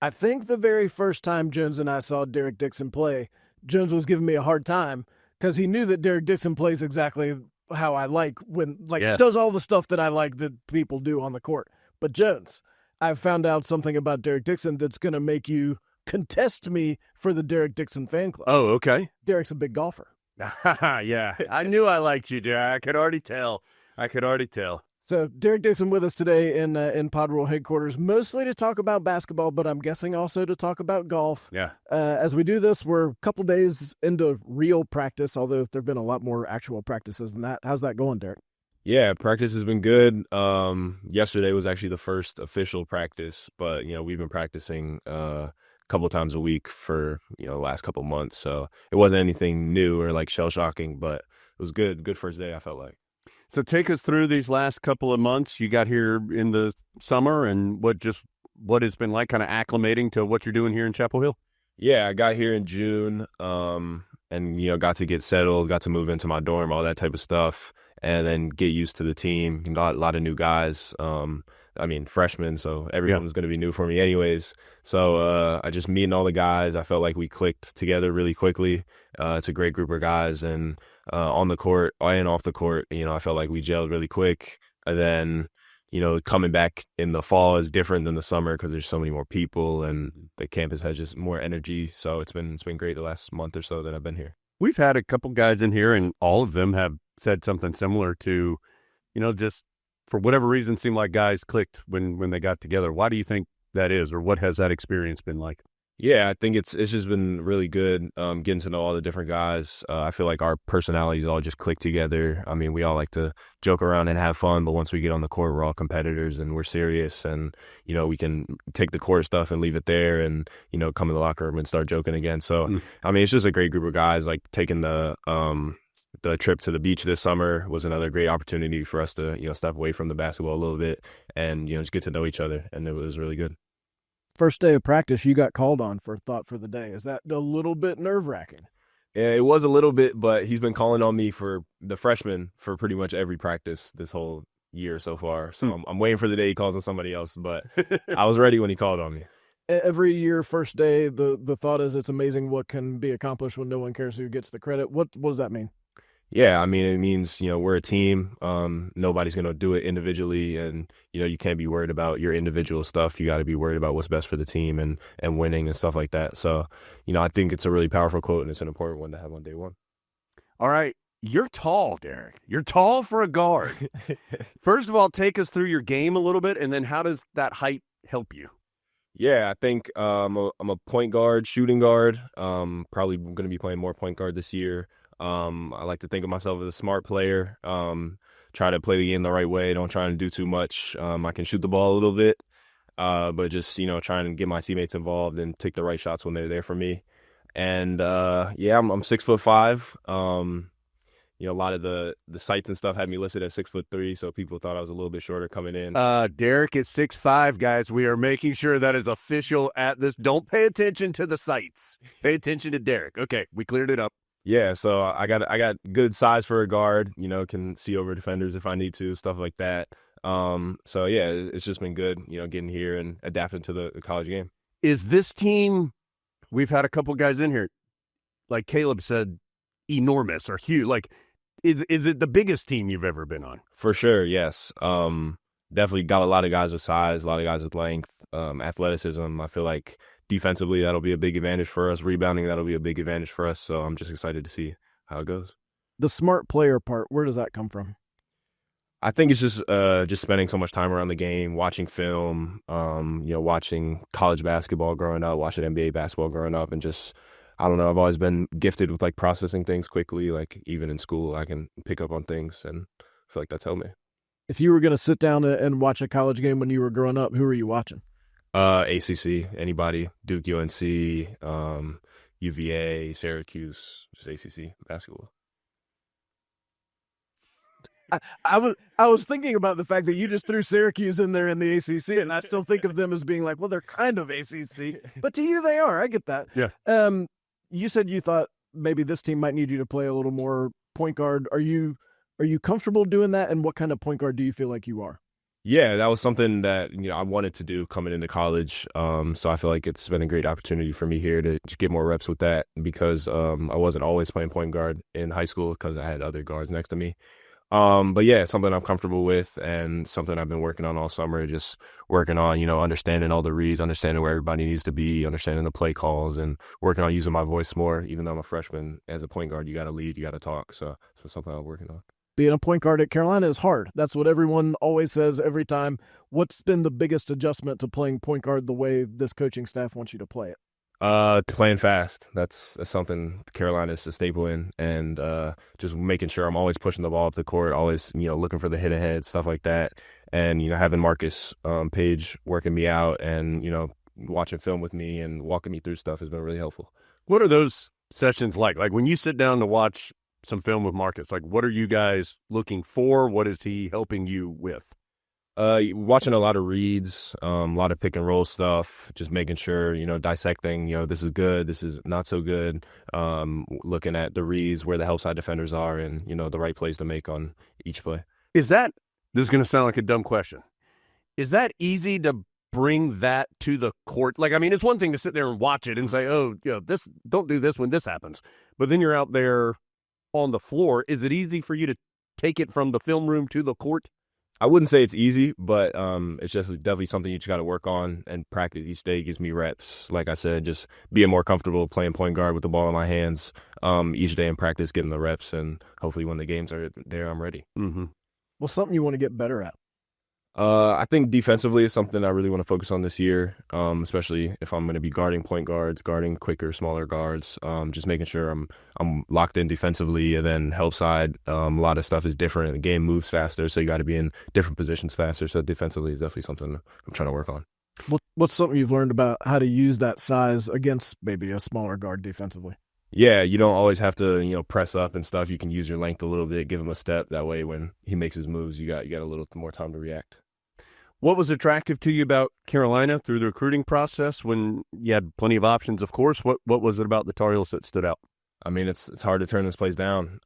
I think the very first time Jones and I saw Derek Dixon play, Jones was giving me a hard time because he knew that Derek Dixon plays exactly how I like Yes. does all the stuff that I like that people do on the court. But Jones, I've found out something about Derek Dixon that's going to make you contest me for the Derek Dixon fan club. Oh, okay. Derek's a big golfer. Yeah, I knew I liked you, Derek. I could already tell. So Derek Dixon with us today in Pod Rule headquarters, mostly to talk about basketball, but I'm guessing also to talk about golf. Yeah. As we do this, we're a couple days into real practice, although there've been a lot more actual practices than that. How's that going, Derek? Yeah, practice has been good. Yesterday was actually the first official practice, but we've been practicing a couple times a week for the last couple months, so it wasn't anything new or like shell shocking, but it was good. Good first day, I felt like. So take us through these last couple of months. You got here in the summer, and what it's been like, kind of acclimating to what you're doing here in Chapel Hill. Yeah, I got here in June, and got to get settled, got to move into my dorm, all that type of stuff, and then get used to the team. A lot of new guys. Freshmen, so everyone was going to be new for me anyways. So I just meeting all the guys. I felt like we clicked together really quickly. It's a great group of guys, and on the court and off the court, I felt like we gelled really quick. And then, coming back in the fall is different than the summer because there's so many more people and the campus has just more energy. So it's been great the last month or so that I've been here. We've had a couple guys in here, and all of them have said something similar to, just for whatever reason, seemed like guys clicked when they got together. Why do you think that is, or what has that experience been like? Yeah, I think it's just been really good getting to know all the different guys. I feel like our personalities all just click together. I mean, we all like to joke around and have fun, but once we get on the court, we're all competitors and we're serious. And, we can take the court stuff and leave it there and, come in the locker room and start joking again. So, it's just a great group of guys. Like taking the trip to the beach this summer was another great opportunity for us to, step away from the basketball a little bit and, just get to know each other. And it was really good. First day of practice, you got called on for Thought for the Day. Is that a little bit nerve-wracking? Yeah, it was a little bit, but he's been calling on me for the freshmen for pretty much every practice this whole year so far. So I'm waiting for the day he calls on somebody else, but I was ready when he called on me. Every year, first day, the thought is it's amazing what can be accomplished when no one cares who gets the credit. What does that mean? Yeah, it means, we're a team. Nobody's going to do it individually. And, you can't be worried about your individual stuff. You got to be worried about what's best for the team and winning and stuff like that. So, I think it's a really powerful quote and it's an important one to have on day one. All right. You're tall, Derek. You're tall for a guard. First of all, take us through your game a little bit. And then how does that height help you? Yeah, I think I'm a point guard, shooting guard. Probably going to be playing more point guard this year. I like to think of myself as a smart player. Try to play the game the right way. Don't try to do too much. I can shoot the ball a little bit, but just trying to get my teammates involved and take the right shots when they're there for me. And I'm 6'5". A lot of the sites and stuff had me listed at 6'3", so people thought I was a little bit shorter coming in. Derek is 6'5", guys. We are making sure that is official at this. Don't pay attention to the sites. Pay attention to Derek. Okay, we cleared it up. Yeah, so I got good size for a guard, can see over defenders if I need to, stuff like that. So yeah, it's just been good, getting here and adapting to the college game. Is this team, we've had a couple guys in here, like Caleb said, enormous or huge. Like, is it the biggest team you've ever been on? For sure, yes. Definitely got a lot of guys with size, a lot of guys with length, athleticism. I feel like defensively, that'll be a big advantage for us. Rebounding, that'll be a big advantage for us. So I'm just excited to see how it goes. The smart player part, where does that come from? I think it's just spending so much time around the game, watching film, watching college basketball growing up, watching NBA basketball growing up, and just, I don't know, I've always been gifted with like processing things quickly. Like even in school, I can pick up on things, and I feel like that's helped me. If you were going to sit down and watch a college game when you were growing up, who were you watching? ACC, anybody, Duke, UNC, UVA, Syracuse, just ACC basketball. I was thinking about the fact that you just threw Syracuse in there in the ACC, and I still think of them as being like, well, they're kind of ACC, but to you they are. I get that. Yeah. You said you thought maybe this team might need you to play a little more point guard. Are you comfortable doing that? And what kind of point guard do you feel like you are? Yeah, that was something that I wanted to do coming into college. So I feel like it's been a great opportunity for me here to get more reps with that because I wasn't always playing point guard in high school because I had other guards next to me. But yeah, it's something I'm comfortable with and something I've been working on all summer, just working on, understanding all the reads, understanding where everybody needs to be, understanding the play calls, and working on using my voice more. Even though I'm a freshman, as a point guard, you got to lead, you got to talk. So it's something I'm working on. Being a point guard at Carolina is hard. That's what everyone always says every time. What's been the biggest adjustment to playing point guard the way this coaching staff wants you to play it? Playing fast. That's something Carolina is a staple in, and just making sure I'm always pushing the ball up the court, always looking for the hit ahead, stuff like that, and having Marcus Page working me out, and watching film with me and walking me through stuff has been really helpful. What are those sessions like? Like when you sit down to watch some film with Marcus, like what are you guys looking for? What is he helping you with? Watching a lot of reads, a lot of pick and roll stuff, just making sure, dissecting, this is good, this is not so good, looking at the reads, where the help side defenders are, and, the right plays to make on each play. This is going to sound like a dumb question. Is that easy to bring that to the court? Like, I mean, it's one thing to sit there and watch it and say, oh, this, don't do this when this happens. But then you're out there on the floor. Is it easy for you to take it from the film room to the court? I wouldn't say it's easy, but it's just definitely something you just got to work on and practice each day. Gives me reps. Like I said, just being more comfortable playing point guard with the ball in my hands each day in practice, getting the reps, and hopefully when the games are there, I'm ready. Mm-hmm. What's something you want to get better at? I think defensively is something I really want to focus on this year, especially if I'm going to be guarding point guards, guarding quicker, smaller guards, just making sure I'm locked in defensively. And then help side, a lot of stuff is different. The game moves faster, so you got to be in different positions faster. So defensively is definitely something I'm trying to work on. What's something you've learned about how to use that size against maybe a smaller guard defensively? Yeah, you don't always have to, press up and stuff. You can use your length a little bit, give him a step. That way, when he makes his moves, you got a little more time to react. What was attractive to you about Carolina through the recruiting process when you had plenty of options, of course? What was it about the Tar Heels that stood out? I mean, it's hard to turn this place down.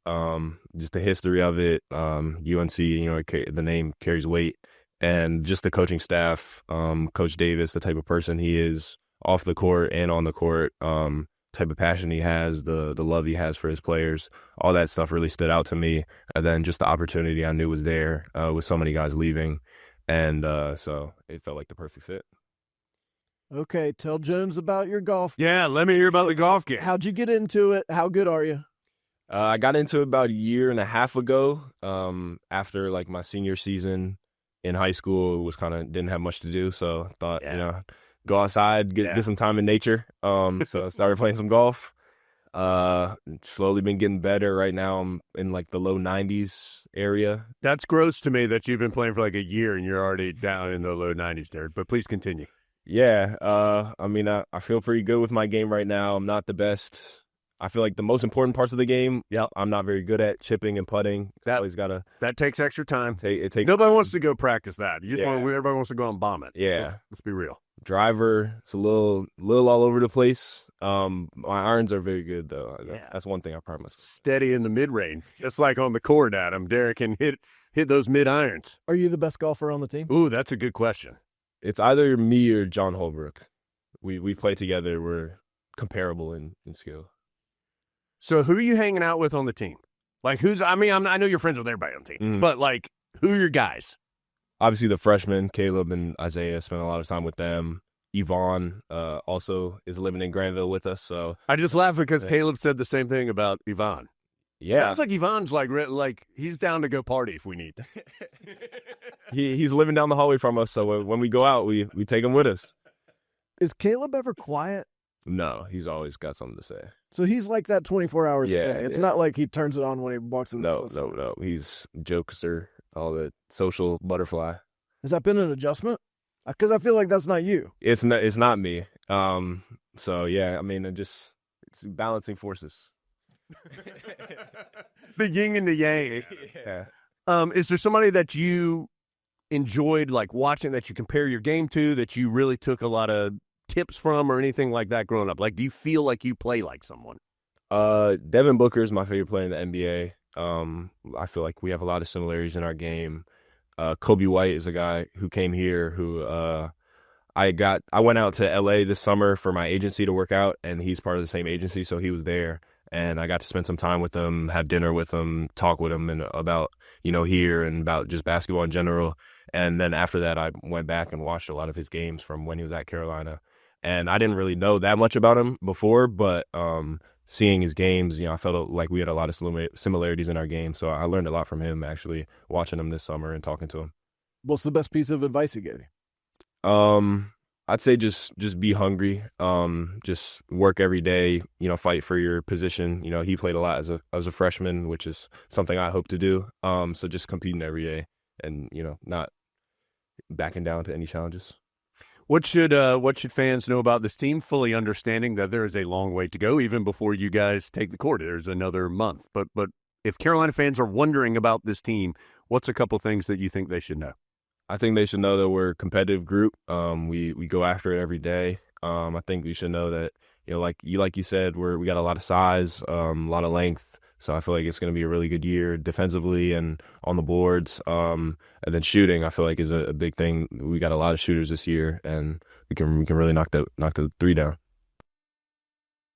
Just the history of it, UNC, the name carries weight. And just the coaching staff, Coach Davis, the type of person he is off the court and on the court, type of passion he has, the love he has for his players, all that stuff really stood out to me. And then just the opportunity I knew was there with so many guys leaving. And so it felt like the perfect fit. Okay, tell Jones about your golf. Yeah, let me hear about the golf game. How'd you get into it? How good are you? I got into it about a year and a half ago. After like my senior season in high school, it was didn't have much to do, so I thought go outside, get some time in nature. So I started playing some golf. Slowly been getting better. Right now I'm in like the low 90s area. That's gross to me that you've been playing for like a year and you're already down in the low 90s there, but please continue. Yeah, I mean, I feel pretty good with my game right now. I'm not the best. I feel like the most important parts of the game, I'm not very good at chipping and putting. That takes extra time. It takes. Nobody wants to go practice that. Everybody wants to go and bomb it. Yeah. Let's be real. Driver, it's a little all over the place. My irons are very good though. That's one thing I pride myself. Steady in the mid range, just like on the court. Adam, Derek can hit those mid irons. Are you the best golfer on the team? Ooh, that's a good question. It's either me or John Holbrook. We play together. We're comparable in skill. So who are you hanging out with on the team? Like I know you're friends with everybody on the team, but like who are your guys? Obviously, the freshmen, Caleb and Isaiah, spent a lot of time with them. Yvonne also is living in Granville with us. So I just laugh because Caleb said the same thing about Yvonne. Yeah. Sounds like Yvonne's like he's down to go party if we need to. He's living down the hallway from us, so when we go out, we take him with us. Is Caleb ever quiet? No, he's always got something to say. So he's like that 24 hours a day. It's not like he turns it on when he walks in the house. No. He's jokester, all the social butterfly. Has that been an adjustment? Because I feel like that's not you. It's not me. So yeah, I mean, it's balancing forces. The yin and the yang. Yeah. Is there somebody that you enjoyed like watching, that you compare your game to, that you really took a lot of tips from or anything like that growing up? Like, do you feel like you play like someone? Devin Booker is my favorite player in the NBA. I feel like we have a lot of similarities in our game. Kobe White is a guy who came here who I went out to LA this summer for my agency to work out, and he's part of the same agency, so he was there, and I got to spend some time with him, have dinner with him, talk with him, and about here and about just basketball in general. And then after that, I went back and watched a lot of his games from when he was at Carolina, and I didn't really know that much about him before, but seeing his games, I felt like we had a lot of similarities in our game, so I learned a lot from him actually watching him this summer and talking to him. What's the best piece of advice he gave you? I'd say just be hungry. Just work every day. Fight for your position. He played a lot as a freshman, which is something I hope to do. So just competing every day and not backing down to any challenges. What should fans know about this team? Fully understanding that there is a long way to go, even before you guys take the court. There's another month. But if Carolina fans are wondering about this team, what's a couple things that you think they should know? I think they should know that we're a competitive group. We go after it every day. I think we should know that like you said, we got a lot of size, a lot of length. So I feel like it's going to be a really good year defensively and on the boards. And then shooting, I feel like is a big thing. We got a lot of shooters this year, and we can really knock the three down.